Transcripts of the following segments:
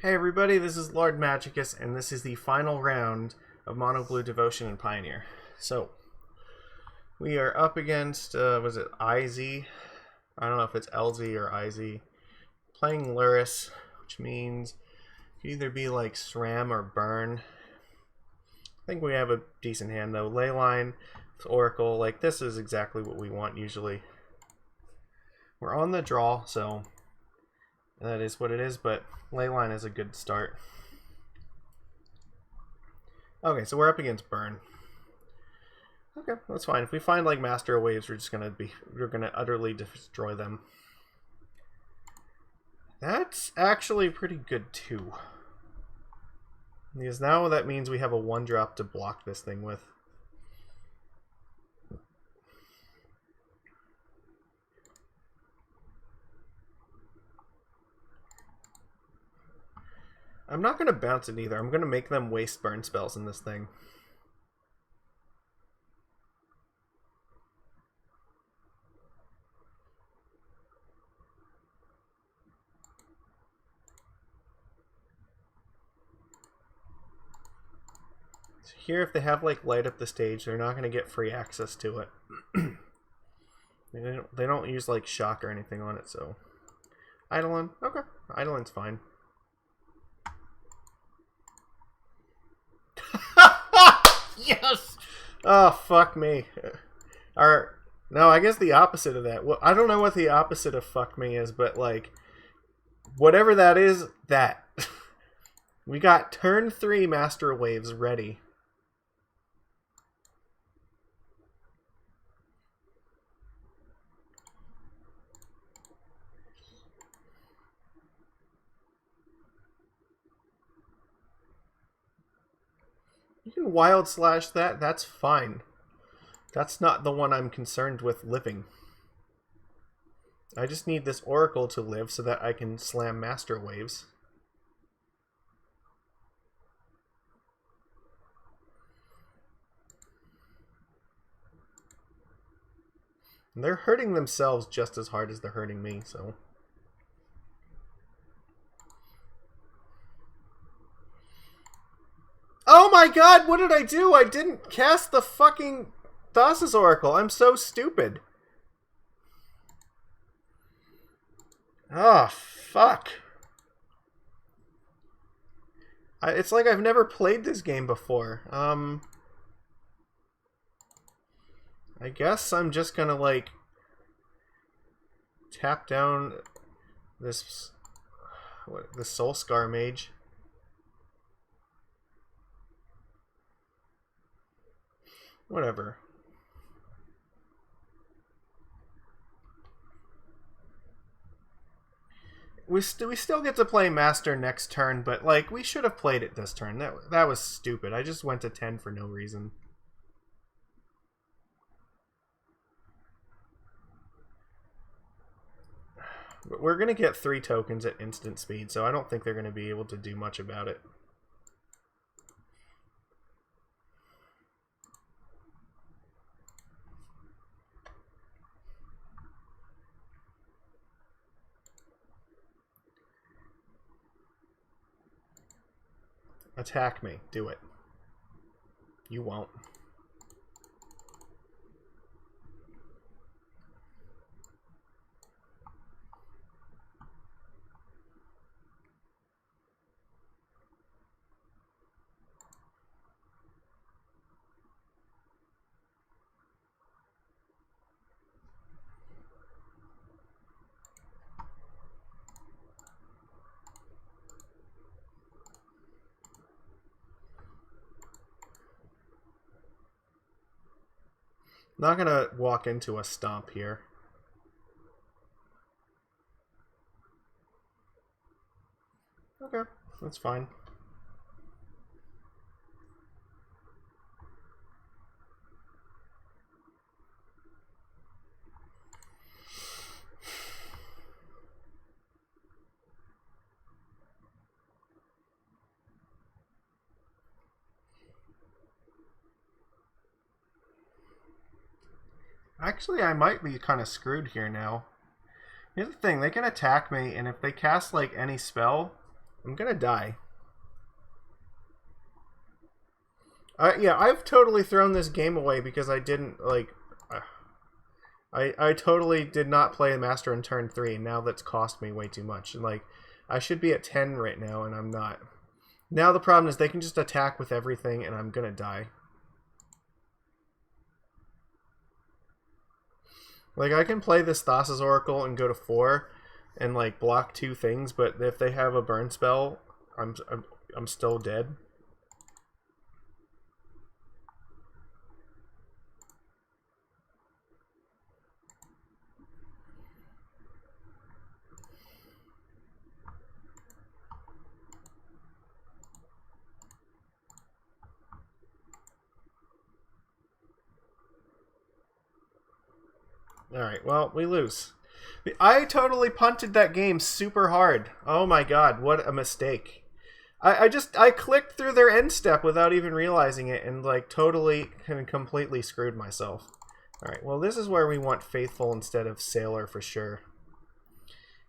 Hey everybody, this is Lord Magicus, and this is the final round of Mono Blue Devotion and Pioneer. So, we are up against, was it IZ? I don't know if it's LZ or IZ. Playing Luris, which means it could either be like SRAM or Burn. I think we have a decent hand though. Leyline, Oracle, like this is exactly what we want usually. We're on the draw, so that is what it is, but Leyline is a good start. Okay, so we're up against Burn. Okay, that's fine. If we find like Master of Waves, we're gonna utterly destroy them. That's actually pretty good too. Because now that means we have a 1-drop to block this thing with. I'm not going to bounce it either. I'm going to make them waste burn spells in this thing. So here, if they have like light up the stage, they're not going to get free access to it. They don't use like shock or anything on it, so... Eidolon? Okay. Eidolon's fine. Yes! Oh, fuck me. No, I guess the opposite of that. Well, I don't know what the opposite of fuck me is, but like, whatever that is, that. We got turn 3 Master Waves ready. You can wild slash that, that's fine. That's not the one I'm concerned with living. I just need this Oracle to live so that I can slam Master Waves. And they're hurting themselves just as hard as they're hurting me, so... Oh my god, what did I do? I didn't cast the fucking Thassa's Oracle. I'm so stupid. Oh, fuck. It's like I've never played this game before. I guess I'm just gonna, like, tap down this... the Soul Scar Mage. Whatever. We still get to play Master next turn, but like we should have played it this turn. That was stupid. I just went to 10 for no reason. But we're gonna get 3 tokens at instant speed, so I don't think they're gonna be able to do much about it. Attack me. Do it. You won't. Not gonna walk into a stomp here. Okay, that's fine. Actually, I might be kind of screwed here now. Here's the thing, they can attack me, and if they cast, like, any spell, I'm gonna die. Yeah, I've totally thrown this game away because I didn't, like... I totally did not play Master in turn 3, and now that's cost me way too much. And, like, I should be at 10 right now, and I'm not. Now the problem is they can just attack with everything, and I'm gonna die. Like, I can play this Thassa's Oracle and go to 4 and, like, block 2 things, but if they have a burn spell, I'm still dead. Alright, well, we lose. I totally punted that game super hard. Oh my god, what a mistake. I clicked through their end step without even realizing it and, like, totally and completely screwed myself. Alright, well, this is where we want Faithful instead of Sailor for sure.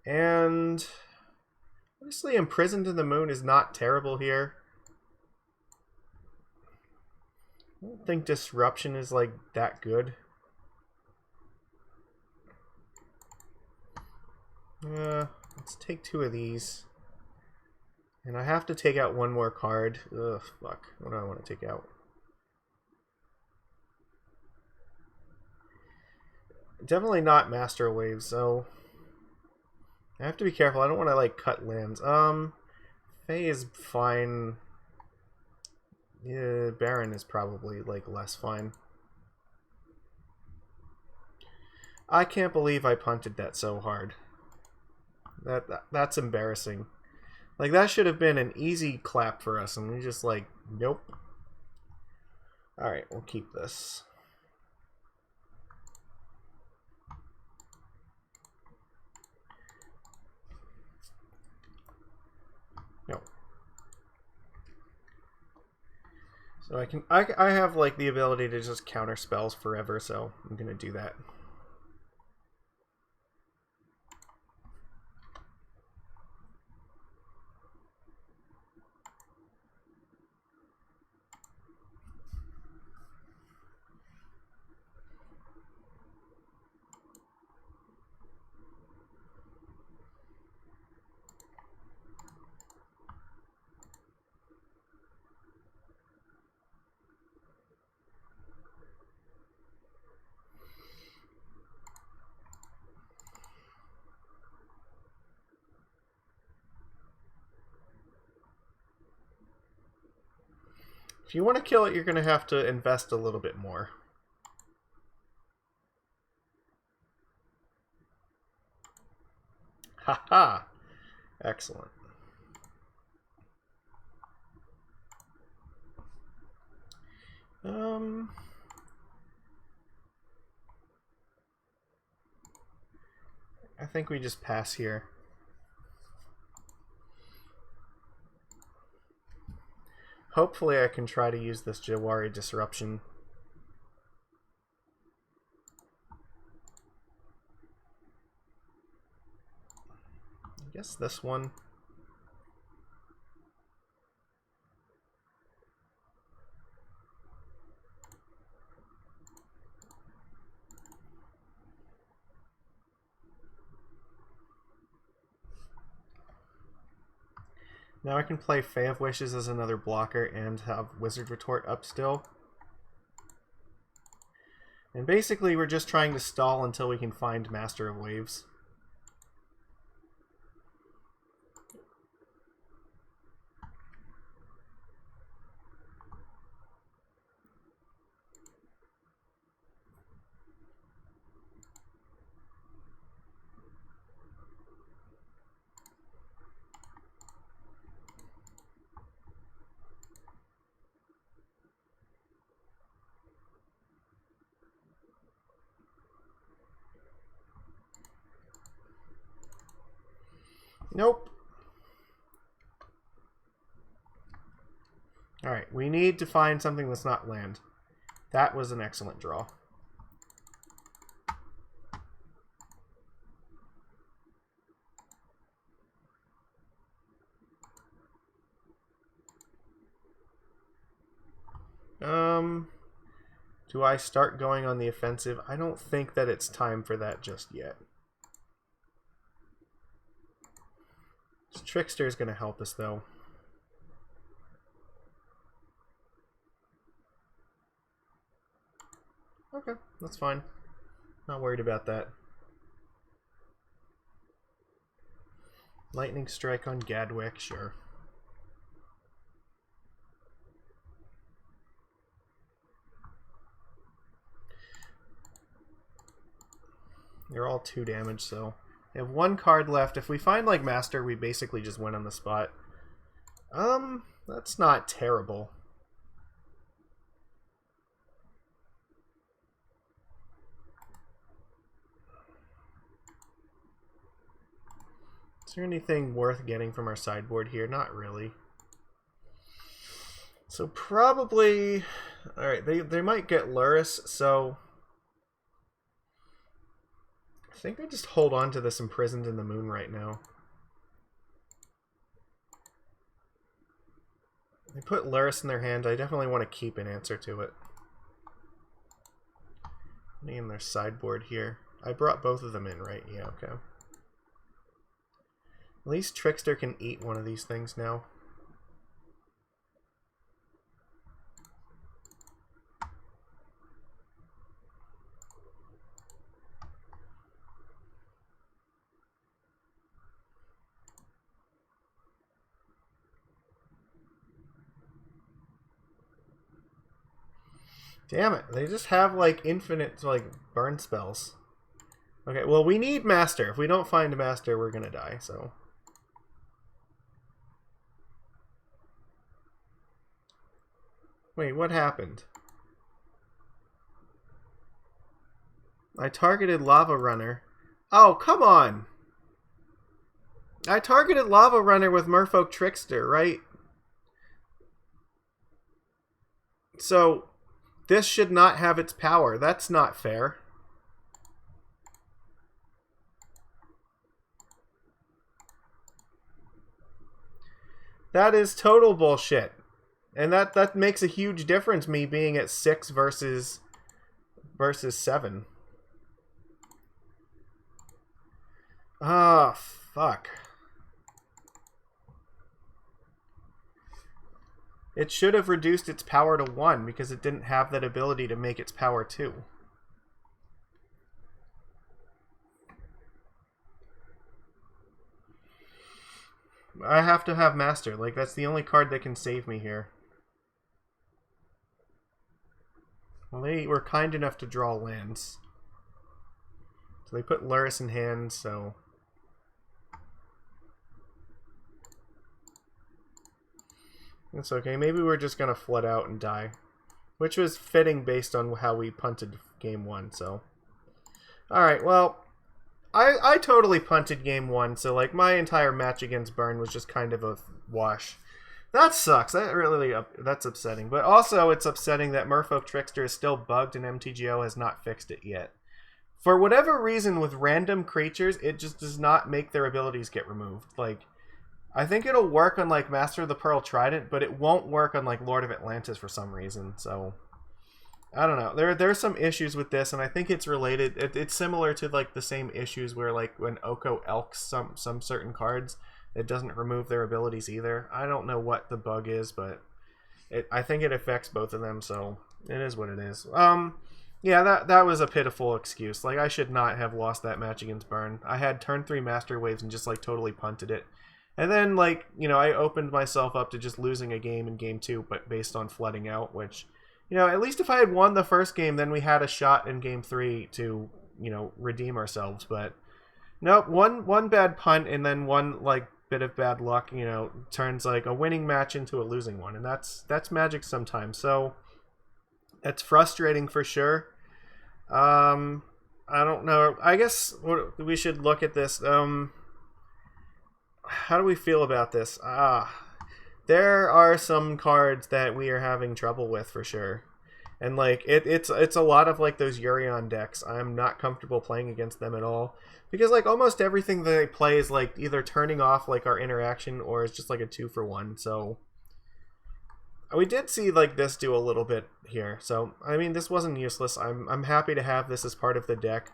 And honestly, Imprisoned in the Moon is not terrible here. I don't think Disruption is, like, that good. Let's take 2 of these. And I have to take out 1 more card. Ugh, fuck. What do I want to take out? Definitely not Master Wave, so... I have to be careful. I don't want to, like, cut lands. Fae is fine. Yeah, Baron is probably, like, less fine. I can't believe I punted that so hard. That's embarrassing. Like, that should have been an easy clap for us, and we just, like, nope. Alright, we'll keep this. No. So I have, like, the ability to just counter spells forever, so I'm gonna do that. If you want to kill it, you're going to have to invest a little bit more. Haha! Excellent. I think we just pass here. Hopefully I can try to use this Jawari Disruption. I guess this one. Now I can play Fae of Wishes as another blocker and have Wizard Retort up still. And basically we're just trying to stall until we can find Master of Waves. Nope. Alright, we need to find something that's not land. That was an excellent draw. Do I start going on the offensive? I don't think that it's time for that just yet. This Trickster is going to help us, though. Okay, that's fine. Not worried about that. Lightning Strike on Gadwick, sure. They're all 2 damage, so... We have 1 card left. If we find, like, Master, we basically just win on the spot. That's not terrible. Is there anything worth getting from our sideboard here? Not really. So probably... Alright, they might get Luris, so... I think I just hold on to this Imprisoned in the Moon right now. They put Luris in their hand. I definitely want to keep an answer to it. In their sideboard here. I brought both of them in, right? Yeah, okay. At least Trickster can eat one of these things now. Damn it, they just have like infinite like burn spells. Okay, well we need Master. If we don't find a Master, we're gonna die, so. Wait, what happened? I targeted Lava Runner. Oh, come on! I targeted Lava Runner with Merfolk Trickster, right? So... This should not have its power. That's not fair. That is total bullshit. And that makes a huge difference, me being at 6 versus 7. Ah, fuck. It should have reduced its power to 1 because it didn't have that ability to make its power 2. I have to have Master. Like, that's the only card that can save me here. Well, they were kind enough to draw lands. So they put Luris in hand, so... It's okay. Maybe we're just going to flood out and die. Which was fitting based on how we punted game 1, so... Alright, well... I totally punted game 1, so like my entire match against Burn was just kind of a wash. That sucks. That's upsetting. But also it's upsetting that Merfolk Trickster is still bugged and MTGO has not fixed it yet. For whatever reason with random creatures, it just does not make their abilities get removed. Like... I think it'll work on like Master of the Pearl Trident, but it won't work on like Lord of Atlantis for some reason. So I don't know. There's some issues with this, and I think it's related. It's similar to like the same issues where like when Oko elks some certain cards, it doesn't remove their abilities either. I don't know what the bug is, but I think it affects both of them. So it is what it is. Yeah, that was a pitiful excuse. Like I should not have lost that match against Burn. I had turn 3 Master Waves and just like totally punted it. And then, like, you know, I opened myself up to just losing a game in game 2, but based on flooding out, which, you know, at least if I had won the first game, then we had a shot in game 3 to, you know, redeem ourselves. But, nope, one bad punt and then one, like, bit of bad luck, you know, turns, like, a winning match into a losing one. And that's Magic sometimes. So, it's frustrating for sure. I don't know. I guess we should look at this. How do we feel about this? There are some cards that we are having trouble with for sure. And like it's a lot of like those Urion decks. I'm not comfortable playing against them at all. Because like almost everything they play is like either turning off like our interaction or it's just like a 2-for-1. So we did see like this do a little bit here. So I mean, this wasn't useless. I'm happy to have this as part of the deck.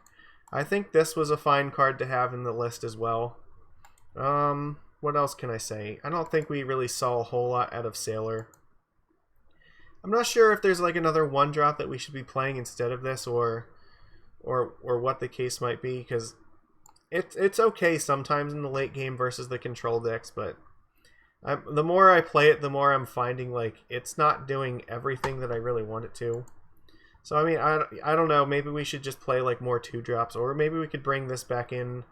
I think this was a fine card to have in the list as well. What else can I say? I don't think we really saw a whole lot out of Sailor. I'm not sure if there's like another 1-drop that we should be playing instead of this, or what the case might be, because it's okay sometimes in the late game versus the control decks, but the more I play it, the more I'm finding like it's not doing everything that I really want it to. So I mean, I don't know, maybe we should just play like more 2-drops, or maybe we could bring this back in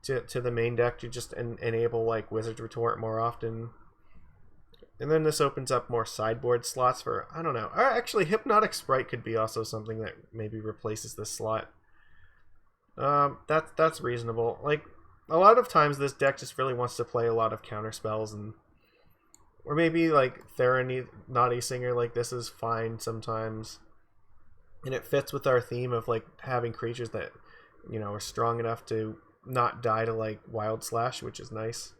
to the main deck to just enable like Wizard's Retort more often. And then this opens up more sideboard slots for, I don't know. Actually, Hypnotic Sprite could be also something that maybe replaces this slot. That's reasonable. Like, a lot of times this deck just really wants to play a lot of counter spells, and or maybe like Naughty Singer, like this is fine sometimes. And it fits with our theme of like having creatures that, you know, are strong enough to not die to like Wild Slash, which is nice.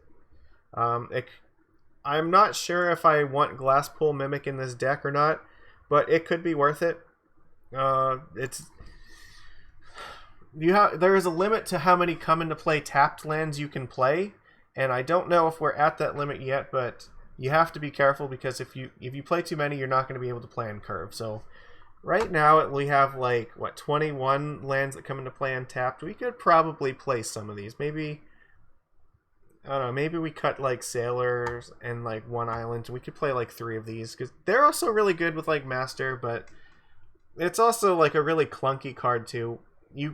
I'm not sure if I want Glasspool Mimic in this deck or not, but it could be worth it. There is a limit to how many come into play tapped lands you can play, and I don't know if we're at that limit yet, but you have to be careful, because if you play too many, you're not going to be able to play on curve. So right now we have like 21 lands that come into play untapped. We could probably play some of these. Maybe, I don't know, maybe we cut like Sailors and like one island, and we could play like 3 of these, because they're also really good with like Master, but it's also like a really clunky card too. We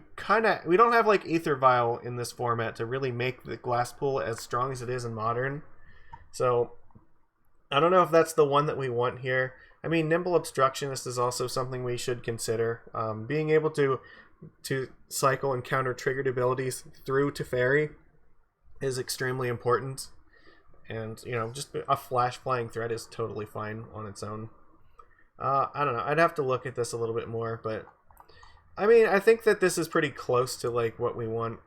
don't have like Aether Vial in this format to really make the Glasspool as strong as it is in Modern. So I don't know if that's the one that we want here. I mean, Nimble Obstructionist is also something we should consider. Being able to cycle and counter triggered abilities through Teferi is extremely important, and you know, just a Flash Flying Threat is totally fine on its own. I don't know, I'd have to look at this a little bit more, but I mean, I think that this is pretty close to like what we want.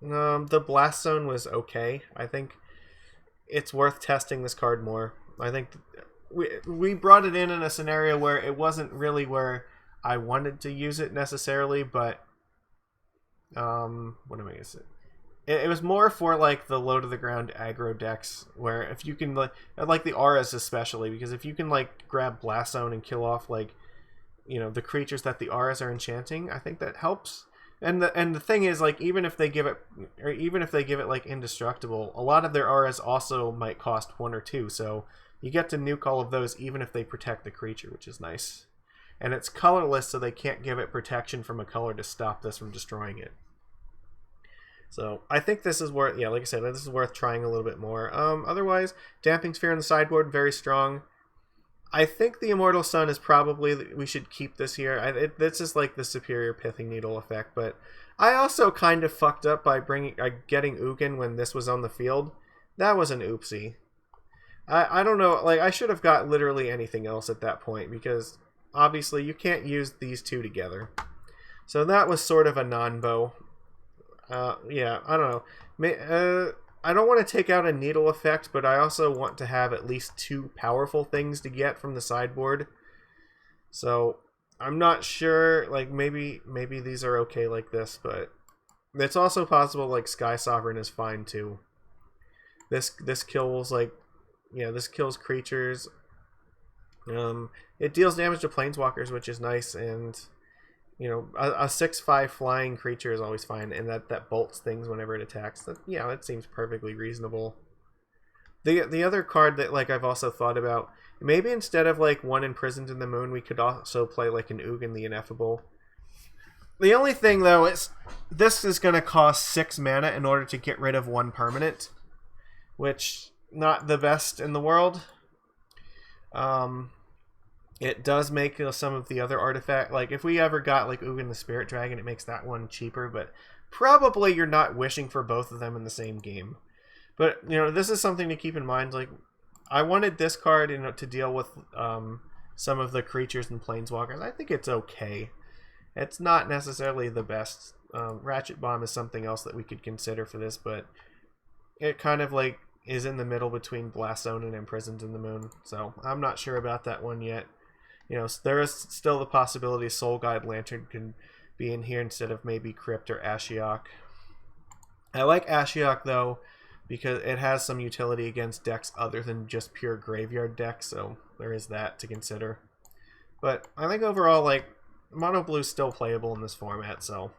The Blast Zone was okay. I think it's worth testing this card more. I think we brought it in a scenario where it wasn't really where I wanted to use it necessarily, but what am I gonna say? It was more for like the low to the ground aggro decks, where if you can like the auras especially, because if you can like grab Blast Zone and kill off like, you know, the creatures that the auras are enchanting, I think that helps. And the thing is, like, even if they give it like indestructible, a lot of their auras also might cost 1 or 2, so you get to nuke all of those even if they protect the creature, which is nice. And it's colorless, so they can't give it protection from a color to stop this from destroying it. So I think this is worth, yeah, like I said, this is worth trying a little bit more. Otherwise, Damping Sphere on the sideboard, very strong. I think the Immortal Sun is probably, we should keep this here. This is like the superior Pithing Needle effect, but I also kind of fucked up by getting Ugin when this was on the field. That was an oopsie. I don't know, like, I should have got literally anything else at that point, because obviously you can't use these 2 together. So that was sort of a non-bow. Yeah, I don't know. I don't want to take out a needle effect, but I also want to have at least 2 powerful things to get from the sideboard. So I'm not sure, like, maybe these are okay like this, but it's also possible like Sky Sovereign is fine too. This kills like, yeah, this kills creatures. It deals damage to planeswalkers, which is nice, and you know, a 6/5 flying creature is always fine, and that bolts things whenever it attacks. That seems perfectly reasonable. The other card that like I've also thought about, maybe instead of like 1 Imprisoned in the Moon, we could also play like an Ugin the Ineffable. The only thing though is this is going to cost 6 mana in order to get rid of 1 permanent, which not the best in the world. It does make some of the other artifact, like if we ever got like Ugin the Spirit Dragon, it makes that one cheaper, but probably you're not wishing for both of them in the same game. But you know, this is something to keep in mind. Like, I wanted this card, you know, to deal with some of the creatures and planeswalkers. I think it's okay. It's not necessarily the best. Ratchet Bomb is something else that we could consider for this, but it kind of like is in the middle between Blast Zone and Imprisoned in the Moon. So I'm not sure about that one yet. You know, there is still the possibility Soul Guide Lantern can be in here instead of maybe Crypt or Ashiok. I like Ashiok though, because it has some utility against decks other than just pure graveyard decks, so there is that to consider. But I think overall, like, Mono Blue is still playable in this format, so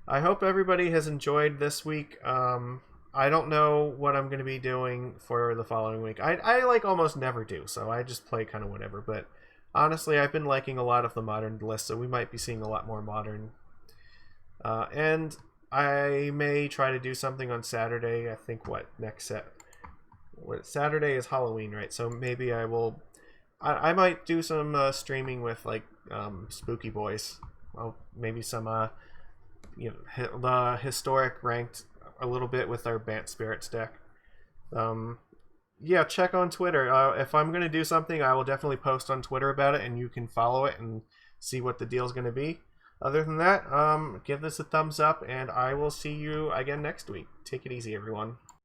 I hope everybody has enjoyed this week. I don't know what I'm going to be doing for the following week. I like almost never do, so I just play kind of whatever. But honestly, I've been liking a lot of the Modern list, so we might be seeing a lot more Modern. And I may try to do something on Saturday. I think Saturday is Halloween, right? So maybe I will. I might do some streaming with like Spooky Boys. Well, maybe some the historic ranked a little bit with our Bant Spirits deck. Yeah, check on Twitter. If I'm gonna do something, I will definitely post on Twitter about it, and you can follow it and see what the deal's gonna be. Other than that, give this a thumbs up, and I will see you again next week. Take it easy, everyone.